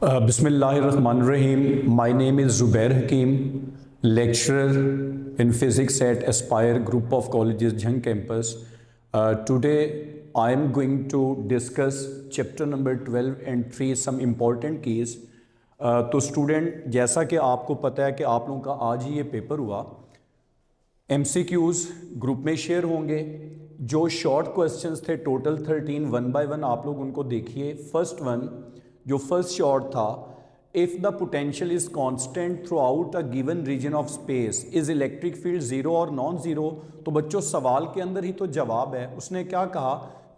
Bismillahirrahmanirrahim. My name is Zubair Hakim, lecturer in physics at Aspire Group of Colleges, Jhang campus. Today I am going to discuss chapter number 12 and 3 some important keys. तो student, जैसा कि आपको पता है कि आप लोगों का आज ही ये पेपर हुआ, MCQs ग्रुप में शेयर होंगे। जो शॉर्ट क्वेश्चंस थे टोटल 13, वन बाय वन आप लोग उनको देखिए। फर्स्ट वन, जो फर्स्ट शॉर्ट था, if the potential is constant throughout a given region of space is electric field zero और नॉन जीरो। तो बच्चों सवाल के अंदर ही तो जवाब है। उसने क्या कहा,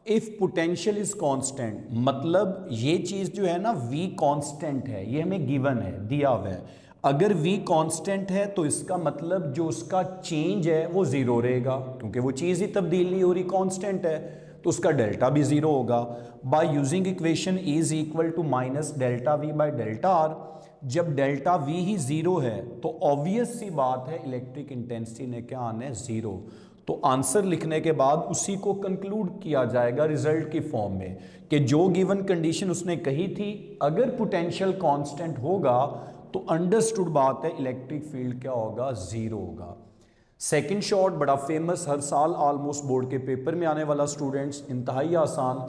इफ़ पोटेंशियल इज कांस्टेंट, मतलब ये चीज़ जो है ना V कांस्टेंट है, ये हमें गिवन है, दिया हुआ है। अगर V कांस्टेंट है तो इसका मतलब जो उसका चेंज है वो ज़ीरो रहेगा, क्योंकि वो चीज़ ही तब्दील नहीं हो रही, कांस्टेंट है, तो उसका डेल्टा भी ज़ीरो होगा। By using equation E is equal to minus delta V by delta R, जब डेल्टा V ही ज़ीरो है तो ऑब्वियस सी बात है इलेक्ट्रिक इंटेंसिटी ने क्या आना है, ज़ीरो। तो आंसर लिखने के बाद उसी को कंक्लूड किया जाएगा रिजल्ट की फॉर्म में कि जो गिवन कंडीशन उसने कही थी, अगर पोटेंशियल कांस्टेंट होगा तो अंडरस्टूड बात है इलेक्ट्रिक फील्ड क्या होगा, ज़ीरो होगा। सेकंड शॉर्ट बड़ा फेमस, हर साल ऑलमोस्ट बोर्ड के पेपर में आने वाला स्टूडेंट्स, इंतहाई आसान,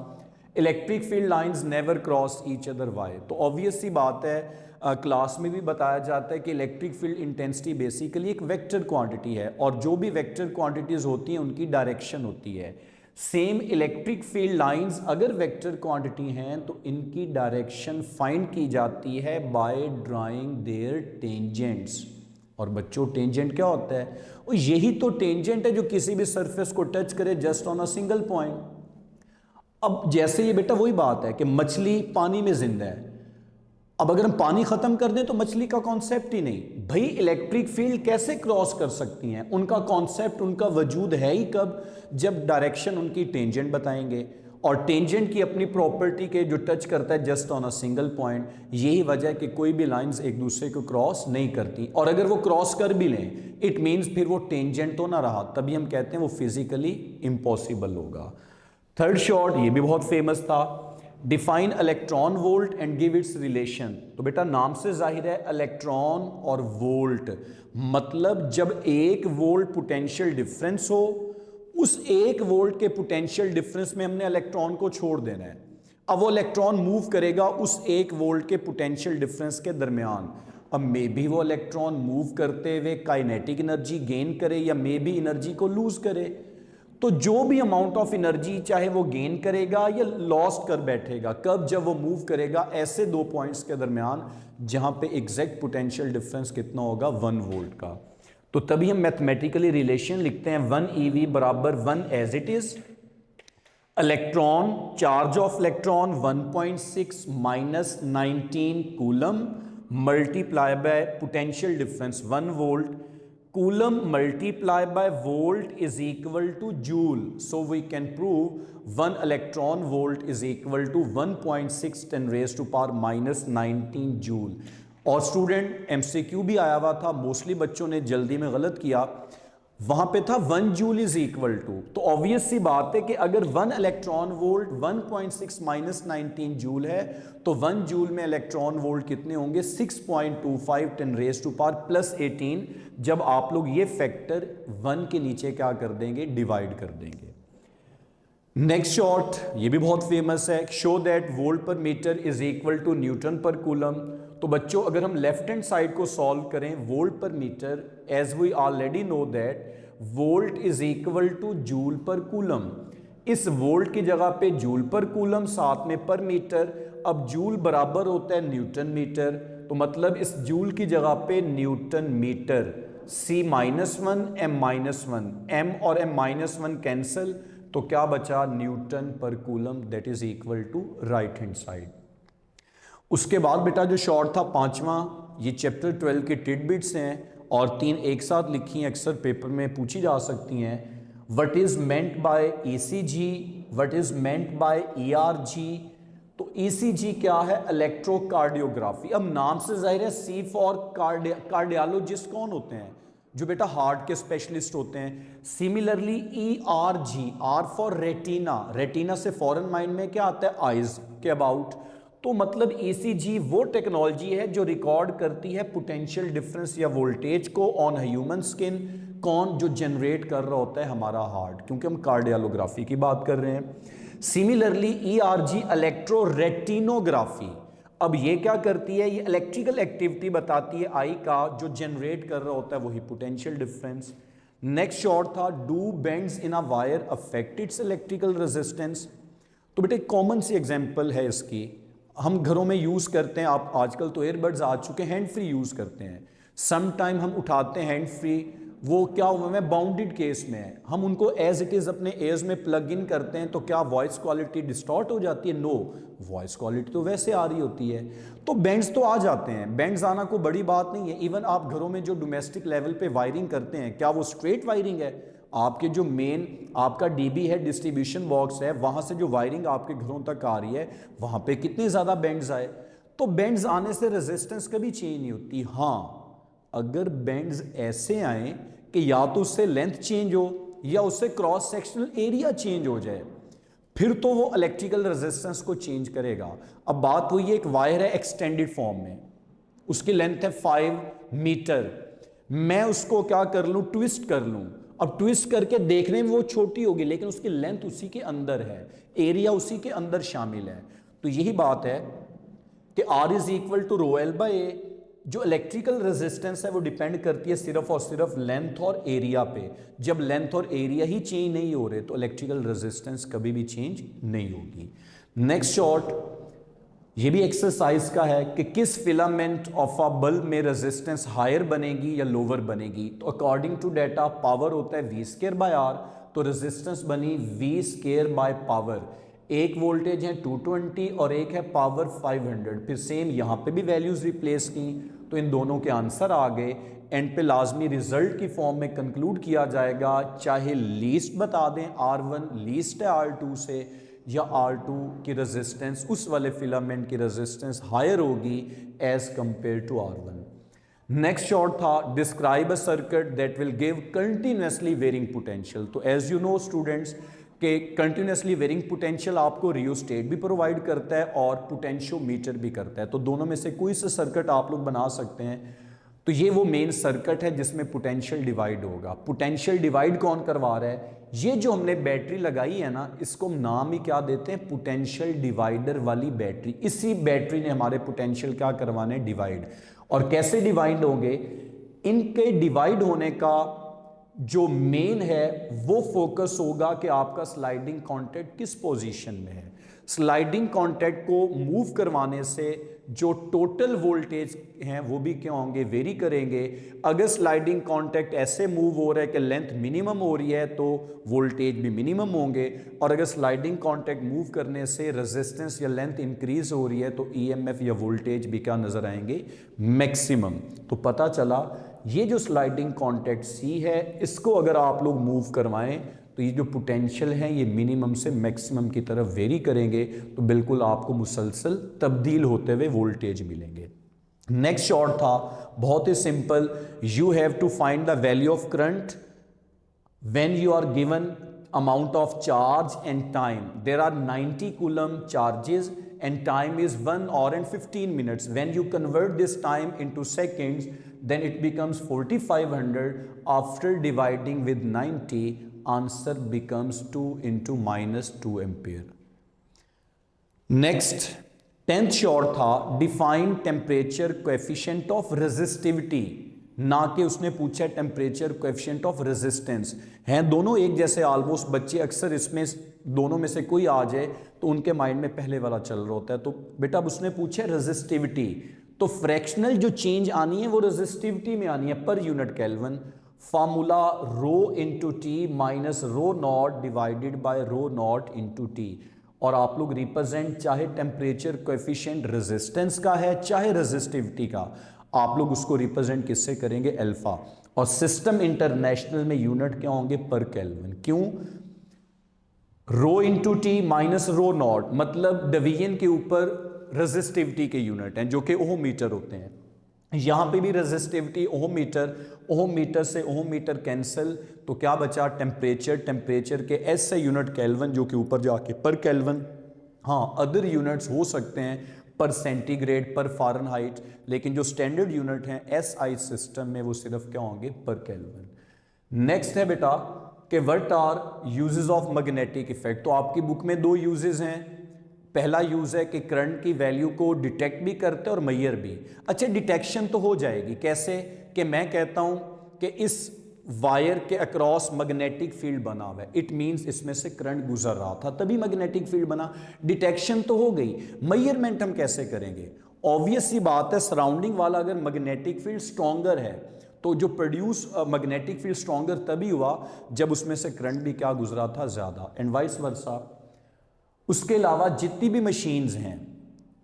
electric field lines never cross each other why. तो ऑब्वियस सी बात है, क्लास में भी बताया जाता है कि इलेक्ट्रिक फील्ड इंटेंसिटी बेसिकली एक वेक्टर क्वांटिटी है, और जो भी वेक्टर क्वांटिटीज होती हैं उनकी डायरेक्शन होती है। सेम इलेक्ट्रिक फील्ड लाइंस अगर वेक्टर क्वांटिटी हैं तो इनकी डायरेक्शन फाइंड की जाती है बाय ड्राइंग देयर टेंजेंट्स। और बच्चों टेंजेंट क्या होता है, और यही तो टेंजेंट है जो किसी भी सरफेस को टच करे just on a single point. अब जैसे ये बेटा वही बात है कि मछली पानी में जिंदा है, अब अगर हम पानी खत्म कर दें तो मछली का कॉन्सेप्ट ही नहीं। भाई इलेक्ट्रिक फील्ड कैसे क्रॉस कर सकती हैं, उनका कॉन्सेप्ट, उनका वजूद है ही कब, जब डायरेक्शन उनकी टेंजेंट बताएंगे। और टेंजेंट की अपनी प्रॉपर्टी के जो टच करता है just on a single point, यही वजह है कि कोई भी लाइंस एक दूसरे को क्रॉस नहीं करती। और अगर वो क्रॉस कर भी लें, इट मीन्स फिर वो टेंजेंट तो ना रहा, तभी हम कहते हैं वो फिजिकली इम्पॉसिबल होगा। थर्ड शॉर्ट, ये भी बहुत फेमस था, define electron volt and give its relation. तो बेटा नाम से जाहिर है इलेक्ट्रॉन और वोल्ट, मतलब जब एक वोल्ट पोटेंशियल डिफरेंस हो, उस एक वोल्ट के पोटेंशियल डिफरेंस में हमने इलेक्ट्रॉन को छोड़ देना है। अब वो इलेक्ट्रॉन मूव करेगा उस एक वोल्ट के पोटेंशियल डिफरेंस के दरमियान। अब मे बी वो इलेक्ट्रॉन मूव करते हुए काइनेटिक एनर्जी गेन करे या मे बी एनर्जी को लूज करे। तो जो भी अमाउंट ऑफ एनर्जी चाहे वो गेन करेगा या लॉस्ट कर बैठेगा, कब, जब वो मूव करेगा ऐसे दो पॉइंट्स के दरमियान जहां पे एग्जैक्ट पोटेंशियल डिफरेंस कितना होगा, 1 वोल्ट का। तो तभी हम मैथमेटिकली रिलेशन लिखते हैं 1 eV बराबर 1 as it is, electron, charge of electron 1.6 minus 19 coulomb multiply by potential difference 1 volt, coulomb multiply by volt is equal to joule. So we can prove 1 electron volt is equal to 1.6 10 raise to power minus 19 joule. और student MCQ भी आया हुआ था, mostly बच्चों ने जल्दी में गलत किया, वहां पे था 1 जूल इज इक्वल टू। तो ऑब्वियस सी बात है कि अगर 1 इलेक्ट्रॉन वोल्ट 1.6 माइनस 19 जूल है तो 1 जूल में इलेक्ट्रॉन वोल्ट कितने होंगे, 6.25 10 रेज टू पावर प्लस 18, जब आप लोग ये फैक्टर 1 के नीचे क्या कर देंगे, डिवाइड कर देंगे। नेक्स्ट शॉर्ट, ये भी बहुत फेमस है, show that volt per metre is equal to newton per coulomb. तो बच्चों अगर हम लेफ्ट हैंड साइड को सॉल्व करें, volt per metre, as we already know that volt is equal to joule per coulomb, इस volt की जगह पे जूल पर कूलम, साथ में पर मीटर। अब जूल बराबर होता है न्यूटन मीटर, तो मतलब इस जूल की जगह पे Newton metre, C-1 M-1, M और M-1 कैंसिल, तो क्या बचा, newton per coulomb, that is equal to right hand side. उसके बाद बेटा जो शॉर्ट था पांचवा, ये चैप्टर 12 के टिडबिट्स हैं और 3 एक साथ लिखी हैं, अक्सर पेपर में पूछी जा सकती हैं। What is meant by ECG, what is meant by ERG। तो ECG क्या है, इलेक्ट्रोकार्डियोग्राफी। अब नाम से जाहिर है C फॉर कार्डियोलॉजिस्ट कौन होते हैं, जो बेटा हार्ट के स्पेशलिस्ट होते हैं। Similarly ERG, R for retina, retina से फॉरन माइंड में क्या आता है, आइज के अबाउट। तो मतलब ईसीजी वो टेक्नोलॉजी है जो रिकॉर्ड करती है पोटेंशियल डिफरेंस या वोल्टेज को ऑन ह्यूमन स्किन। कौन? जो जनरेट कर रहा होता है हमारा हार्ट, क्योंकि हम कार्डियोग्राफी की बात कर रहे हैं। सिमिलरली ईआरजी इलेक्ट्रो रेटिनोग्राफी, अब ये क्या करती है? ये इलेक्ट्रिकल एक्टिविटी बताती है आई का, जो जनरेट कर रहा होता है वही पोटेंशियल डिफरेंस। नेक्स्ट शॉर्ट था, do bends in a wire affect its electrical resistance. तो बेटे कॉमन सी एग्जांपल है इसकी, हम घरों में यूज करते हैं, आप आजकल तो एयरबड्स आ चुके हैं, हैंड फ्री यूज करते हैं। सम टाइम हम उठाते हैं हैंड फ्री, वो क्या हुआ है बाउंडेड केस में है, हम उनको एज इट इज अपने एयर्स में प्लग इन करते हैं, तो क्या वॉइस क्वालिटी डिस्टॉर्ट हो जाती है? नो, वॉइस क्वालिटी तो वैसे आ रही होती है। तो बैंड्स तो आ जाते हैं, बैंड्स आना कोई बड़ी बात नहीं है। इवन आप घरों में जो डोमेस्टिक लेवल पे वायरिंग करते हैं, क्या वो स्ट्रेट वायरिंग है? आपके जो मेन आपका डीबी है, डिस्ट्रीब्यूशन बॉक्स है, वहां से जो वायरिंग आपके घरों तक आ रही है, वहां पे कितने ज्यादा बेंड्स आए? तो बेंड्स आने से रेजिस्टेंस कभी चेंज नहीं होती। हाँ, अगर बेंड्स ऐसे आए कि या तो उससे लेंथ चेंज हो या उससे क्रॉस सेक्शनल एरिया चेंज हो जाए, फिर तो वो इलेक्ट्रिकल रेजिस्टेंस को चेंज करेगा। अब बात हुई है, एक वायर है एक्सटेंडेड फॉर्म में, उसकी लेंथ है 5 मीटर, मैं उसको क्या कर लूं? ट्विस्ट कर लूं। अब ट्विस्ट करके देखने में वो छोटी होगी, लेकिन उसकी लेंथ उसी के अंदर है, एरिया उसी के अंदर शामिल है। तो यही बात है कि R is equal to rho L by A. जो इलेक्ट्रिकल रेजिस्टेंस है वो डिपेंड करती है सिर्फ और सिर्फ लेंथ और एरिया पे। जब लेंथ और एरिया ही चेंज नहीं हो रहे तो इलेक्ट्रिकल रेजिस्टेंस कभी भी चेंज नहीं होगी। नेक्स्ट शॉर्ट, ये भी एक्सरसाइज का है कि किस फिलामेंट ऑफ अ बल्ब में रेजिस्टेंस हायर बनेगी या लोअर बनेगी। तो अकॉर्डिंग टू डेटा पावर होता है V स्क्वायर बाय R, तो रेजिस्टेंस बनी V स्क्वायर बाय पावर। एक वोल्टेज है 220 और एक है पावर 500, फिर सेम यहां पे भी वैल्यूज रिप्लेस की, तो इन दोनों के आंसर आ गए। एंड पे लाजमी रिजल्ट की फॉर्म में कंक्लूड किया जाएगा, चाहे लीस्ट बता दें R1 लीस्ट है R2 से, या R2 की रेजिस्टेंस उस वाले फिलामेंट की रेजिस्टेंस हायर होगी as compared to R1। Next short था, describe a circuit that will give continuously varying potential. तो एज यू नो स्टूडेंट्स के कंटिन्यूअसली वेरिंग पोटेंशियल आपको रियोस्टेट भी प्रोवाइड करता है और पोटेंशियोमीटर भी करता है, तो दोनों में से कोई सा सर्किट आप लोग बना सकते हैं। तो ये वो मेन सर्किट है जिसमें पोटेंशियल डिवाइड होगा। पोटेंशियल डिवाइड कौन करवा रहा है? ये जो हमने बैटरी लगाई है ना, इसको हम नाम ही क्या देते हैं? पोटेंशियल डिवाइडर वाली बैटरी। इसी बैटरी ने हमारे पोटेंशियल क्या करवाने? डिवाइड। और कैसे डिवाइड होंगे? इनके डिवाइड होने का जो मेन है वो फोकस होगा कि आपका स्लाइडिंग कॉन्टैक्ट किस पोजीशन में है। स्लाइडिंग कॉन्टैक्ट को मूव करवाने से जो टोटल वोल्टेज हैं वो भी क्या होंगे? वेरी करेंगे। अगर स्लाइडिंग कॉन्टैक्ट ऐसे मूव हो रहा है कि लेंथ मिनिमम हो रही है तो वोल्टेज भी मिनिमम होंगे, और अगर स्लाइडिंग कॉन्टैक्ट मूव करने से रेजिस्टेंस या लेंथ इंक्रीज हो रही है तो ईएमएफ या वोल्टेज भी क्या नजर आएंगे? मैक्सिमम। तो पता चला ये जो स्लाइडिंग कॉन्टैक्ट सी है, इसको अगर आप लोग मूव करवाएं तो ये जो पोटेंशियल है ये मिनिमम से मैक्सिमम की तरफ वेरी करेंगे, तो बिल्कुल आपको मुसलसल तब्दील होते हुए वोल्टेज मिलेंगे। नेक्स्ट शॉर्ट था बहुत ही simple, you have to find the value of current when you are given amount of charge and time. There are 90 coulomb charges and time is 1 hour and 15 minutes. When you convert this time into seconds, then it becomes 4500. After dividing with 90, answer becomes 2 into minus 2 ampere. Next, 10th short था, define temperature coefficient of resistivity. ना कि उसने पूछा temperature coefficient of resistance. हैं दोनों एक जैसे almost, बच्चे अक्सर इसमें दोनों में से कोई आ जाए तो उनके माइंड में पहले वाला चल रहा होता है। तो बेटा अब उसने पूछा रेजिस्टिविटी, तो फ्रैक्शनल जो चेंज आनी है वो रेजिस्टिविटी में आनी है पर unit kelvin. Formula rho into T minus rho not divided by rho not into T. और आप लोग रिप्रेजेंट चाहे टेम्परेचर कोएफिशिएंट रेजिस्टेंस का है चाहे रेजिस्टिविटी का, आप लोग उसको रिप्रेजेंट किससे करेंगे? अल्फा। और सिस्टम इंटरनेशनल में यूनिट क्या होंगे? पर केल्विन। क्यों? Rho into T minus rho nought, मतलब डिवीजन के ऊपर रेजिस्टिविटी के यूनिट हैं जो कि ओम मीटर होते हैं। यहां पे भी रेजिस्टिविटी ओम मीटर, ओम मीटर से ओम मीटर कैंसिल, तो क्या बचा? टेम्परेचर, टेम्परेचर के एस से यूनिट केल्विन जो कि ऊपर जाके पर केल्विन। हाँ, अदर यूनिट्स हो सकते हैं पर सेंटीग्रेड, पर फ़ारेनहाइट, लेकिन जो स्टैंडर्ड यूनिट हैं एसआई सिस्टम में वो सिर्फ क्या होंगे, पर केल्विन। नेक्स्ट है बेटा कि what are uses of magnetic effect. तो आपकी बुक में दो यूजेस हैं। पहला यूज है कि करंट की वैल्यू को डिटेक्ट भी करते हैं और मैयर भी। अच्छा, डिटेक्शन तो हो जाएगी कैसे कि मैं कहता हूं कि इस वायर के अक्रॉस मैग्नेटिक फील्ड बना हुआ है, इट मींस इसमें से करंट गुजर रहा था तभी मैग्नेटिक फील्ड बना। डिटेक्शन तो हो गई, मेजरमेंट हम कैसे करेंगे? ऑब्वियस सी बात है, सराउंडिंग वाला अगर मैग्नेटिक फील्ड स्ट्रॉन्गर है तो जो प्रोड्यूस मैग्नेटिक फील्ड स्ट्रॉन्गर तभी हुआ जब उसमें से करंट भी क्या गुजरा था, ज्यादा, एंड वाइस वर्सा। उसके अलावा जितनी भी मशीन्स हैं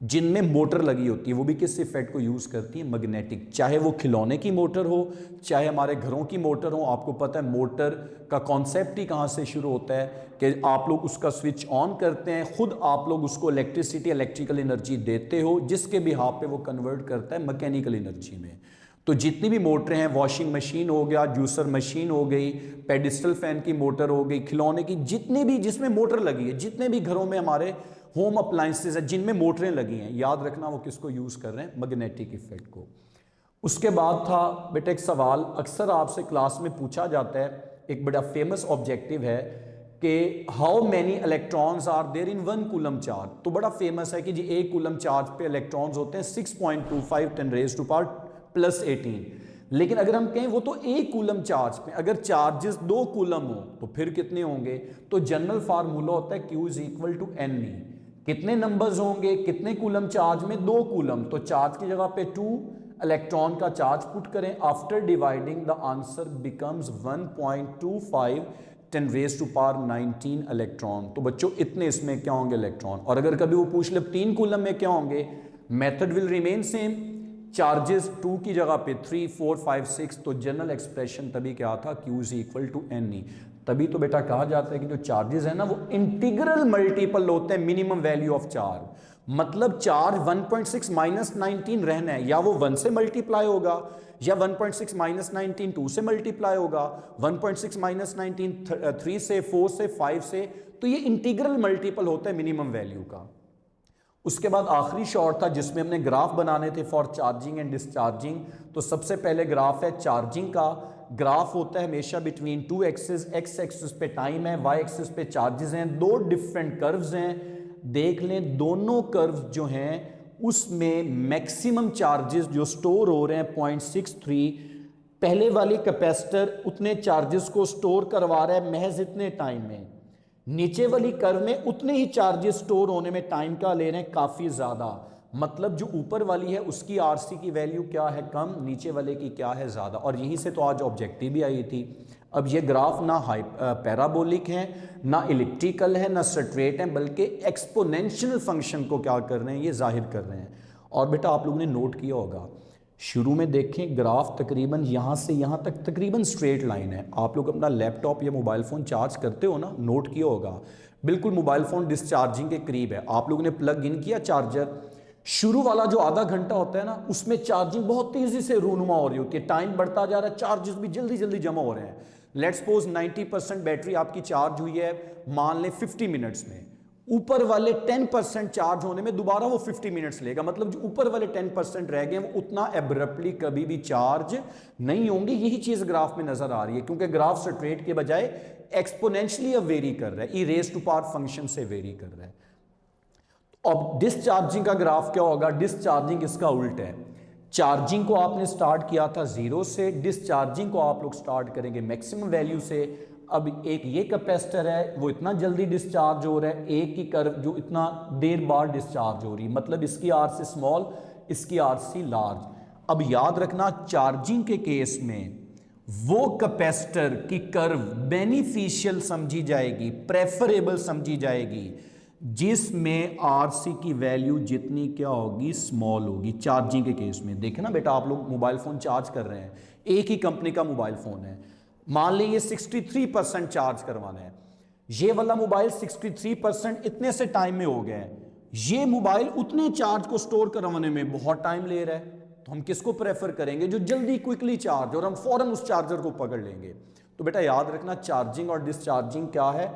जिनमें मोटर लगी होती है वो भी किस इफेक्ट को यूज करती है, मैग्नेटिक। चाहे वो खिलौने की मोटर हो, चाहे हमारे घरों की मोटर हो। आपको पता है मोटर का कॉन्सेप्ट ही कहाँ से शुरू होता है कि आप लोग उसका स्विच ऑन करते हैं, खुद आप लोग उसको इलेक्ट्रिसिटी, इलेक्ट्रिकल एनर्जी देते हो, जिसके बिहाफ पे वो कन्वर्ट करता है मैकेनिकल एनर्जी में। तो जितनी भी मोटरें हैं, वॉशिंग मशीन हो गया, जूसर मशीन हो गई, पेडिस्टल फैन की मोटर हो गई, खिलौने की जितने भी जिसमें मोटर लगी है, जितने भी घरों में हमारे होम अप्लायंसेज है जिनमें मोटरें लगी हैं, याद रखना वो किसको यूज कर रहे हैं, मैग्नेटिक इफेक्ट को। उसके बाद था बेटा एक सवाल अक्सर आपसे क्लास में पूछा जाता है, एक बड़ा फेमस ऑब्जेक्टिव है कि how many electrons are there in 1 coulomb charge. तो बड़ा फेमस है कि जी 1 कूलम चार्ज पे इलेक्ट्रॉन्स होते हैं 6.25 10⁻⁻18। लेकिन अगर हम कहें वो तो 1 कूलम चार्ज पे, अगर चार्जेस 2 कूलम हो तो फिर कितने होंगे? तो जनरल फार्मूला होता है Q is equal to NE। कितने नंबर्स होंगे, कितने कूलम चार्ज में? 2 कूलम। तो चार्ज की जगह पे 2 इलेक्ट्रॉन का चार्ज पुट करें, after dividing the answer becomes 1.25 10⁻19 electron. तो बच्चों इतने इसमें क्या होंगे, इलेक्ट्रॉन। और अगर कभी वो पूछ ले 3 कूलम में क्या होंगे, method will remain same, charges 2 की जगह पे 3 4 5 6। तो जनरल एक्सप्रेशन तभी क्या था, Q is equal to NE। तभी तो बेटा कहा जाता है कि जो चार्जेस है ना वो इंटीग्रल मल्टीपल होते हैं मिनिमम वैल्यू ऑफ चार्ज। मतलब चार्ज 1.6 माइनस 19 रहना है, या वो 1 से मल्टीप्लाई होगा, या 1.6 माइनस 19 2 से मल्टीप्लाई होगा, 1.6 माइनस 19 3 से, 4 से, 5 से। तो ये इंटीग्रल मल्टीपल होता है मिनिमम वैल्यू का। उसके बाद आखिरी शॉर्ट था जिसमें हमने ग्राफ बनाने थे फॉर चार्जिंग एंड डिस्चार्जिंग। तो सबसे पहले ग्राफ है चार्जिंग का। ग्राफ होता है हमेशा बिटवीन 2 एक्सिस, एक्स एक्सिस पे टाइम है, वाई एक्सिस पे चार्जेस हैं, 2 डिफरेंट कर्व्स हैं। देख लें दोनों कर्व्स जो हैं उसमें मैक्सिमम चार्जेस जो स्टोर हो रहे हैं 0.63। पहले वाली कैपेसिटर उतने चार्जेस को स्टोर करवा रहा है महज इतने टाइम में, नीचे वाली कर्व में उतने ही चार्जेस स्टोर होने में टाइम का ले रहे हैं काफी ज्यादा। मतलब जो ऊपर वाली है उसकी आरसी की वैल्यू क्या है, कम, नीचे वाले की क्या है, ज्यादा। और यहीं से तो आज ऑब्जेक्टिव भी आई थी। अब ये ग्राफ ना पैराबोलिक है, ना इलिप्टिकल है, ना स्ट्रेट है, बल्कि एक्सपोनेंशियल फंक्शन को क्या कर रहे हैं, ये जाहिर कर रहे हैं। और बेटा आप लोगों ने नोट किया होगा शुरू में देखें ग्राफ तकरीबन यहाँ से यहाँ तक तकरीबन स्ट्रेट लाइन है। आप लोग अपना लैपटॉप या मोबाइल फ़ोन चार्ज करते हो ना, नोट किया होगा बिल्कुल मोबाइल फ़ोन डिस्चार्जिंग के करीब है। आप लोगों ने प्लग इन किया चार्जर, शुरू वाला जो आधा घंटा होता है ना उसमें चार्जिंग बहुत तेज़ी से रूनुमा हो रही होती है, टाइम बढ़ता जा रहा है, चार्जेस भी जल्दी जल्दी जमा हो रहे हैं। लेट्स सपोज 90% बैटरी आपकी चार्ज हुई है मान लें 50 मिनट्स में, ऊपर वाले 10% चार्ज होने में दोबारा वो 50 मिनट्स लेगा। मतलब जो ऊपर वाले 10% रह गए वो उतना एब्रप्टली कभी भी चार्ज नहीं होंगे। यही चीज ग्राफ में नजर आ रही है क्योंकि ग्राफ स्ट्रेट के बजाय एक्सपोनेंशियली अब वेरी कर रहा है, e raise to power function से वेरी कर रहा है। अब डिस्चार्जिंग का ग्राफ क्या होगा, डिस्चार्जिंग इसका उल्टा है। चार्जिंग को आपने स्टार्ट किया था 0 से, डिस्चार्जिंग को आप लोग स्टार्ट करेंगे मैक्सिमम वैल्यू से। अब एक ये कैपेसिटर है वो इतना जल्दी डिस्चार्ज हो रहा है, एक की कर्व जो इतना देर बाद डिस्चार्ज हो रही है, मतलब इसकी आरसी स्मॉल, इसकी आरसी लार्ज। अब याद रखना चार्जिंग के केस में वो कैपेसिटर की कर्व बेनिफिशियल समझी जाएगी, प्रेफरेबल समझी जाएगी, जिसमें आरसी की वैल्यू जितनी क्या होगी, स्मॉल होगी। चार्जिंग के केस में देखें ना बेटा, आप लोग मोबाइल फ़ोन चार्ज कर रहे हैं, एक ही कंपनी का मोबाइल फ़ोन है, मान लें ये 63% चार्ज करवाना है, ये वाला मोबाइल 63% इतने से टाइम में हो गया है, ये मोबाइल उतने चार्ज को स्टोर करवाने में बहुत टाइम ले रहा है। तो हम किसको प्रेफर करेंगे, जो जल्दी क्विकली चार्ज, और हम फौरन उस चार्जर को पकड़ लेंगे। तो बेटा याद रखना चार्जिंग और डिस्चार्जिंग क्या है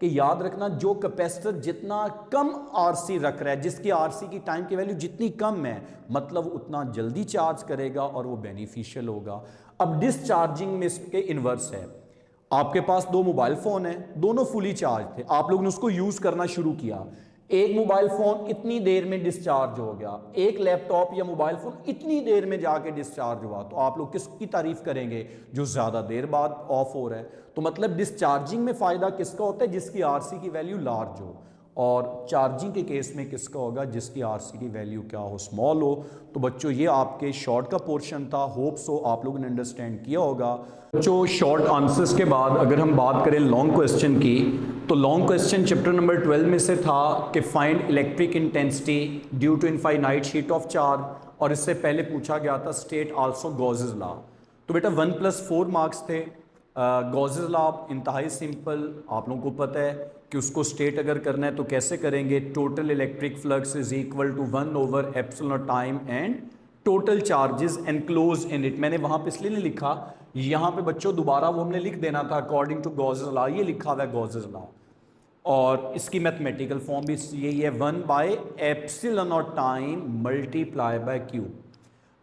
कि याद रखना जो कैपेसिटर जितना कम आरसी रख रहा है, जिसकी आरसी की टाइम की वैल्यू जितनी कम है, मतलब उतना जल्दी चार्ज करेगा और वो बेनिफिशियल होगा। अब डिसचार्जिंग में इसके इन्वर्स है। आपके पास दो मोबाइल फोन है, दोनों फुली चार्ज थे, आप लोगों ने उसको यूज करना शुरू किया, एक मोबाइल फोन इतनी देर में डिस्चार्ज हो गया, एक लैपटॉप या मोबाइल फोन इतनी देर में जाके डिस्चार्ज हुआ, तो आप लोग किसकी तारीफ करेंगे? जो ज्यादा देर बाद ऑफ हो रहा है। तो मतलब डिस्चार्जिंग में फायदा किसका होता है? जिसकी आरसी की वैल्यू लार्ज हो। और चार्जिंग के केस में किसका होगा? जिसकी आरसी की वैल्यू क्या हो? स्मॉल हो। तो बच्चों ये आपके शॉर्ट का पोर्शन था, होप सो आप लोगों ने अंडरस्टैंड किया होगा। बच्चों शॉर्ट आंसर्स के बाद अगर हम बात करें लॉन्ग क्वेश्चन की, तो लॉन्ग क्वेश्चन चैप्टर नंबर 12 में से था कि find electric intensity due to infinite sheet of charge, और इससे पहले पूछा गया था स्टेट आल्सो गॉसेस लॉ। तो बेटा 1+4 मार्क्स थे। गॉसेस लॉ इंतहाई सिंपल, आप लोगों को पता है कि उसको स्टेट अगर करना है तो कैसे करेंगे? Total electric flux is equal to 1/एप्सिलॉन time and total charges enclose in it. मैंने वहां पे इसलिए नहीं लिखा, यहां पे बच्चों दोबारा वो हमने लिख देना था अकॉर्डिंग टू गॉसेस लॉ, ये लिखा हुआ है गॉसेस लॉ। और इसकी मैथमेटिकल फॉर्म भी यही है, 1/एप्सिलॉन टाइम मल्टीप्लाई बाय क्यू।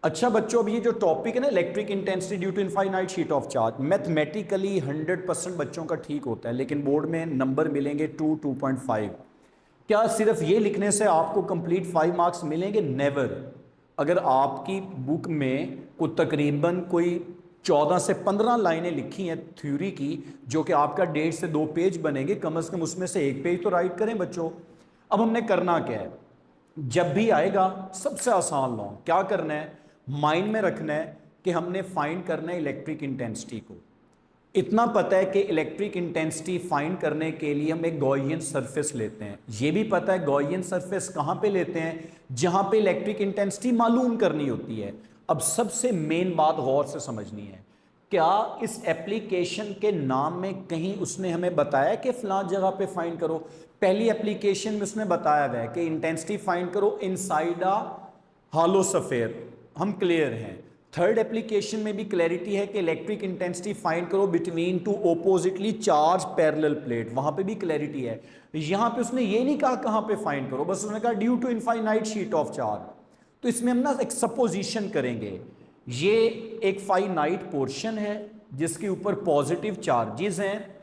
अच्छा बच्चों, अब ये जो टॉपिक है ना electric intensity due to infinite sheet of charge, mathematically 100% बच्चों का ठीक होता है, लेकिन बोर्ड में नंबर मिलेंगे 2.5। क्या सिर्फ ये लिखने से आपको कंप्लीट 5 मार्क्स मिलेंगे? नेवर। अगर आपकी बुक में तकरीबन कोई 14 से 15 लाइनें लिखी हैं थ्योरी की, जो कि आपका 1.5 से 2 पेज बनेंगे, कम से कम उसमें से एक पेज तो राइट करें बच्चों। अब हमने करना क्या है? जब भी आएगा सबसे आसान लॉ क्या करना है? माइंड में रखना है कि हमने फाइंड करना है इलेक्ट्रिक इंटेंसिटी को। इतना पता है कि इलेक्ट्रिक इंटेंसिटी फाइंड करने के लिए हम एक गॉसियन सरफेस लेते हैं। यह भी पता है गॉसियन सरफेस कहां पे लेते हैं? जहां पे इलेक्ट्रिक इंटेंसिटी मालूम करनी होती है। अब सबसे मेन बात गौर से समझनी है, क्या इस एप्लीकेशन के नाम में कहीं उसने हमें बताया कि फलां जगह पे फाइंड करो? पहली एप्लीकेशन में उसने बताया हुआ है कि इंटेंसिटी फाइंड करो इनसाइड अ हॉलो स्फीयर, हम क्लियर हैं। थर्ड एप्लीकेशन में भी क्लैरिटी है कि इलेक्ट्रिक इंटेंसिटी फाइंड करो between two oppositely charge parallel plate, वहां पे भी क्लैरिटी है। यहां पे उसने ये नहीं कहा कहां पे फाइंड करो, बस उसने कहा due to infinite sheet of charge. तो इसमें हम ना एक सपोजिशन करेंगे, ये एक फाइनाइट पोर्शन है जिसके ऊपर पॉजिटिव चार्जेस हैं।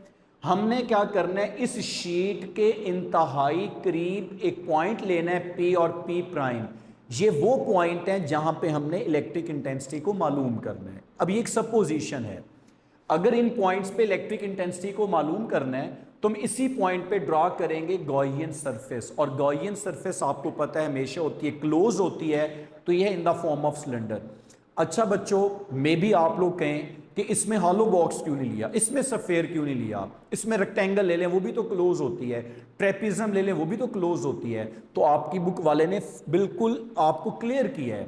हमने क्या करना है? इस शीट के इंतहाई करीब एक पॉइंट लेना है P और P प्राइम। ये वो पॉइंट हैं जहां पे हमने इलेक्ट्रिक इंटेंसिटी को मालूम करना है। अब ये एक सपोजिशन है, अगर इन पॉइंट्स पे इलेक्ट्रिक इंटेंसिटी को मालूम करना है तो हम इसी पॉइंट पे ड्रॉ करेंगे गॉसियन सरफेस। और गॉसियन सरफेस आपको पता है हमेशा होती है क्लोज होती है, तो यह in the form of cylinder. अच्छा बच्चों, मे भी आप लोग कहें कि इसमें हॉलो बॉक्स क्यों नहीं लिया, इसमें सफेयर क्यों नहीं लिया, इसमें रेक्टेंगल ले लें वो भी तो क्लोज होती है, ट्रेपिज्म ले लें वो भी तो क्लोज होती है। तो आपकी बुक वाले ने बिल्कुल आपको क्लियर किया है,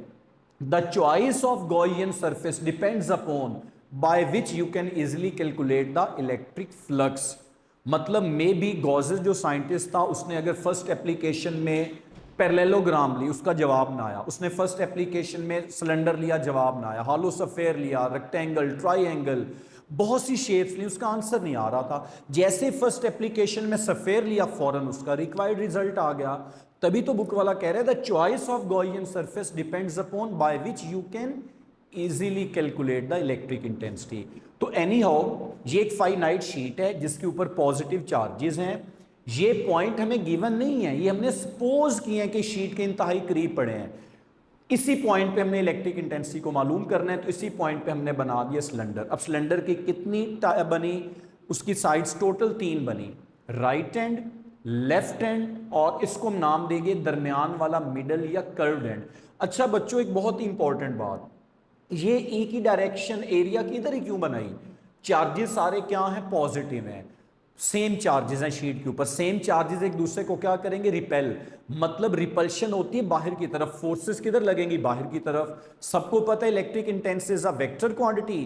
the choice of Gaussian surface depends upon by which you can easily calculate the electric flux. मतलब मे बी गॉसेस जो साइंटिस्ट था उसने अगर फर्स्ट एप्लीकेशन में पैरेललोग्राम ली, उसका जवाब ना आया, उसने फर्स्ट एप्लीकेशन में सिलेंडर लिया, जवाब ना आया, हॉलो स्फीयर लिया, रेक्टेंगल, ट्राइंगल, बहुत सी शेप्स ली, उसका आंसर नहीं आ रहा था। जैसे फर्स्ट एप्लीकेशन में स्फीयर लिया, फौरन उसका रिक्वायर्ड रिजल्ट आ गया। तभी तो बुक वाला कह रहा है the choice of Gaussian surface depends upon by which you can easily calculate the electric intensity. तो एनी हाउ ये एक फाइनाइट शीट है जिसके ऊपर पॉजिटिव चार्जेस हैं। ये पॉइंट हमें गिवन नहीं है, ये हमने सपोज किए हैं कि शीट के इंतहाई करीब पड़े हैं। इसी पॉइंट पे हमने इलेक्ट्रिक इंटेंसिटी को मालूम करना है, तो इसी पॉइंट पे हमने बना दिया सिलेंडर। अब सिलेंडर की कितनी बनी? उसकी साइड्स टोटल 3 बनी, राइट एंड, लेफ्ट एंड, और इसको हम नाम देंगे दरमियान वाला मिडल या कर्व्ड एंड। अच्छा बच्चों, एक बहुत ही इंपॉर्टेंट बात, ये एक ही डायरेक्शन एरिया की इधर ही क्यों बनाई? चार्जेस सारे क्या हैं? पॉजिटिव हैं, सेम चार्जेस हैं शीट के ऊपर, सेम चार्जेस एक दूसरे को क्या करेंगे? रिपेल, मतलब रिपल्शन होती है बाहर की तरफ, फोर्सेस किधर लगेंगी? बाहर की तरफ। सबको पता है electric intensity is a vector quantity,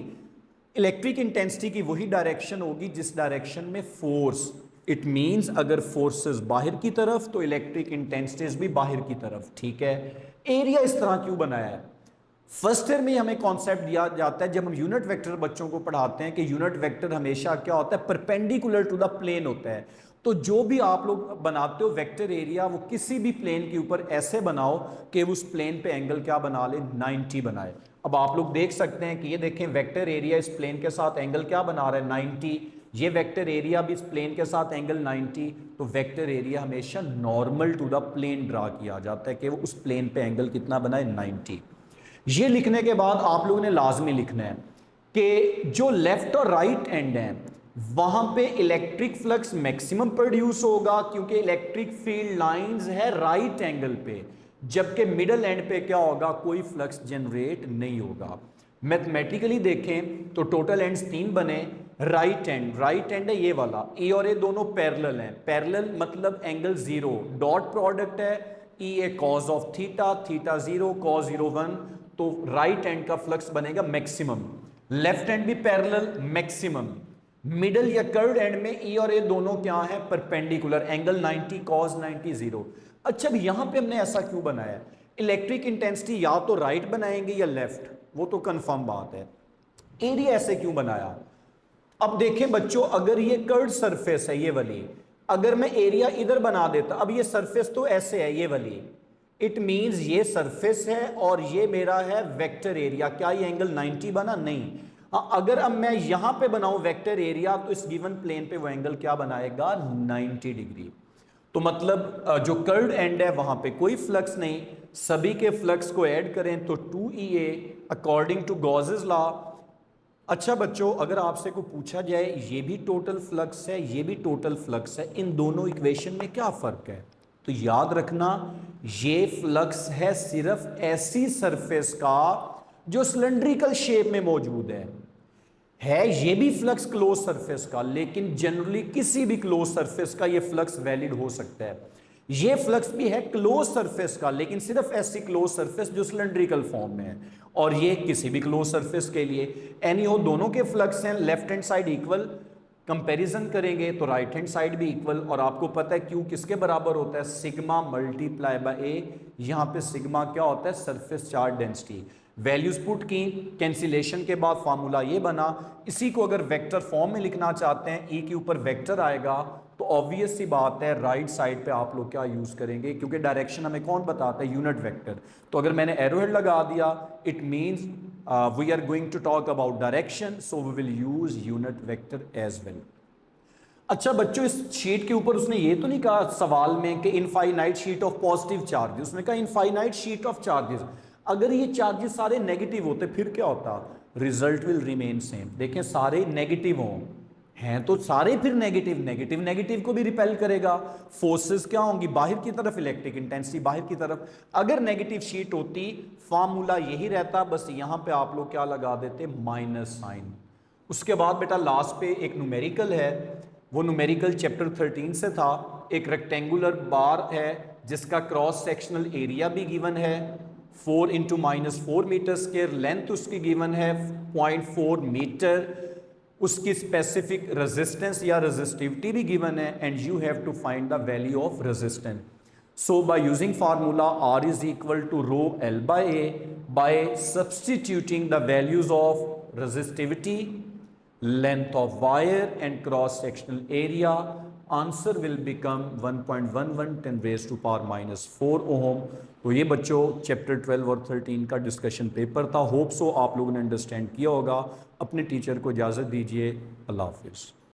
electric intensity की वही डायरेक्शन होगी जिस डायरेक्शन में फोर्स। इट मींस अगर फोर्सेस बाहर की तरफ तो इलेक्ट्रिक इंटेंसिटीज भी बाहर की तरफ, ठीक है। एरिया इस तरह क्यों बनाया है? फर्स्ट ईयर में हमें कॉन्सेप्ट दिया जाता है जब हम यूनिट वेक्टर बच्चों को पढ़ाते हैं कि यूनिट वेक्टर हमेशा क्या होता है? परपेंडिकुलर टू द प्लेन होता है। तो जो भी आप लोग बनाते हो वेक्टर एरिया, वो किसी भी प्लेन के ऊपर ऐसे बनाओ कि उस प्लेन पे एंगल क्या बना ले, 90 बनाए। अब आप लोग देख सकते हैं कि ये देखें वेक्टर एरिया इस प्लेन के साथ एंगल क्या बना रहा है, 90। ये वेक्टर एरिया भी इस प्लेन के साथ एंगल 90। तो वेक्टर एरिया हमेशा normal to the plane draw किया जाता है कि वो उस प्लेन पे एंगल कितना बनाए, 90। ये लिखने के बाद आप लोगों ने लाजमी लिखना है कि जो लेफ्ट और राइट एंड है वहां पे इलेक्ट्रिक फ्लक्स मैक्सिमम प्रोड्यूस होगा क्योंकि इलेक्ट्रिक फील्ड लाइंस है राइट एंगल पे, जबकि मिडल एंड पे क्या होगा, कोई फ्लक्स जनरेट नहीं होगा। मैथमेटिकली देखें तो टोटल एंड्स 3 बने। राइट एंड है ये वाला, ए और ए दोनों पैरेलल हैं। पैरेलल मतलब एंगल 0, डॉट प्रोडक्ट है, E A cos of theta, theta 0, cos 0 1। तो राइट एंड का फ्लक्स बनेगा मैक्सिमम। लेफ्ट एंड भी पैरेलल, मैक्सिमम। मिडल या कर्व्ड एंड में ई और ए दोनों क्या है, परपेंडिकुलर, एंगल 90, कॉस 90 0। अच्छा, अब यहां पे हमने ऐसा क्यों बनाया? इलेक्ट्रिक इंटेंसिटी या तो राइट बनाएंगे या लेफ्ट, वो तो कंफर्म बात है। एरिया ऐसे क्यों बनाया? अब देखें बच्चों, अगर ये कर्व्ड सरफेस है ये वाली, अगर मैं एरिया इधर बना देता, अब ये सरफेस तो ऐसे है ये वाली, इट मींस ये सरफेस है और ये मेरा है वेक्टर एरिया। क्या ये एंगल 90 बना? नहीं। अगर अब मैं यहां पे बनाऊं वेक्टर एरिया तो इस गिवन प्लेन पे वो एंगल क्या बनाएगा, 90 डिग्री। तो मतलब जो कर्व्ड एंड है वहां पे कोई फ्लक्स नहीं, सभी के फ्लक्स को ऐड करें तो 2EA according to Gauss's law. अच्छा बच्चों, अगर आपसे को पूछा जाए ये भी टोटल फ्लक्स है, ये भी टोटल फ्लक्स है, इन दोनों इक्वेशन में क्या फर्क है? तो याद रखना ये फ्लक्स है सिर्फ ऐसी सरफेस का जो सिलेंड्रिकल शेप में मौजूद है ये भी फ्लक्स क्लोज सरफेस का, लेकिन जनरली किसी भी क्लोज सरफेस का ये फ्लक्स वैलिड हो सकता है। ये फ्लक्स भी है क्लोज सरफेस का, लेकिन सिर्फ ऐसी क्लोज सरफेस जो सिलेंड्रिकल फॉर्म में है, और ये किसी भी क्लोज सरफेस के लिए। एनी हो, दोनों के फ्लक्स हैं, left hand side equal, comparison करेंगे तो राइट हैंड साइड भी इक्वल। और आपको पता है क्यू किसके बराबर होता है, सिग्मा मल्टीप्लाई बाय ए। यहां पे सिग्मा क्या होता है, surface charge density. Values put की, कैंसिलेशन के बाद फार्मूला ये बना। इसी को अगर वेक्टर फॉर्म में लिखना चाहते हैं, ई के ऊपर वेक्टर आएगा, तो ऑब्वियस सी बात है राइट साइड पे आप लोग क्या यूज करेंगे, क्योंकि डायरेक्शन हमें कौन बताता है, यूनिट वेक्टर। तो अगर मैंने एरोहेड लगा दिया, it means we are going to talk about direction, so we will use unit vector as well. अच्छा बच्चों, इस शीट के ऊपर उसने ये तो नहीं कहा सवाल में कि infinite sheet of positive charges, उसने कहा इनफाइनाइट शीट ऑफ चार्जेस। अगर ये चार्जेस सारे नेगेटिव होते फिर क्या होता, रिजल्ट विल रिमेन सेम। देखें सारे नेगेटिव हों, हैं तो सारे फिर नेगेटिव, नेगेटिव नेगेटिव को भी रिपेल करेगा। फोर्सेस क्या होंगी, बाहर की तरफ, इलेक्ट्रिक इंटेंसिटी बाहर की तरफ। अगर नेगेटिव शीट होती फार्मूला यही रहता, बस यहां पे आप लोग क्या लगा देते, माइनस साइन। उसके बाद बेटा लास्ट पे एक न्यूमेरिकल है, वो न्यूमेरिकल चैप्टर 13 से था। एक रेक्टेंगुलर बार है जिसका क्रॉस सेक्शनल एरिया भी गिवन है 4 × -4 मीटर स्क्वायर, लेंथ उसकी गिवन है 0.4 मीटर, उसकी स्पेसिफिक रेजिस्टेंस या रेजिस्टिविटी भी गिवन है, and you have to find the value of resistance. So by using formula R is equal to rho L by A, by substituting the values of resistivity, length of wire and cross sectional area, answer will become 1.11 10 raised to power -4 ohm। तो ये बच्चों chapter 12 और 13 का discussion paper था। Hope so आप लोगों ने understand किया होगा। अपने टीचर को इजाज़त दीजिए। अल्लाह हाफिज़।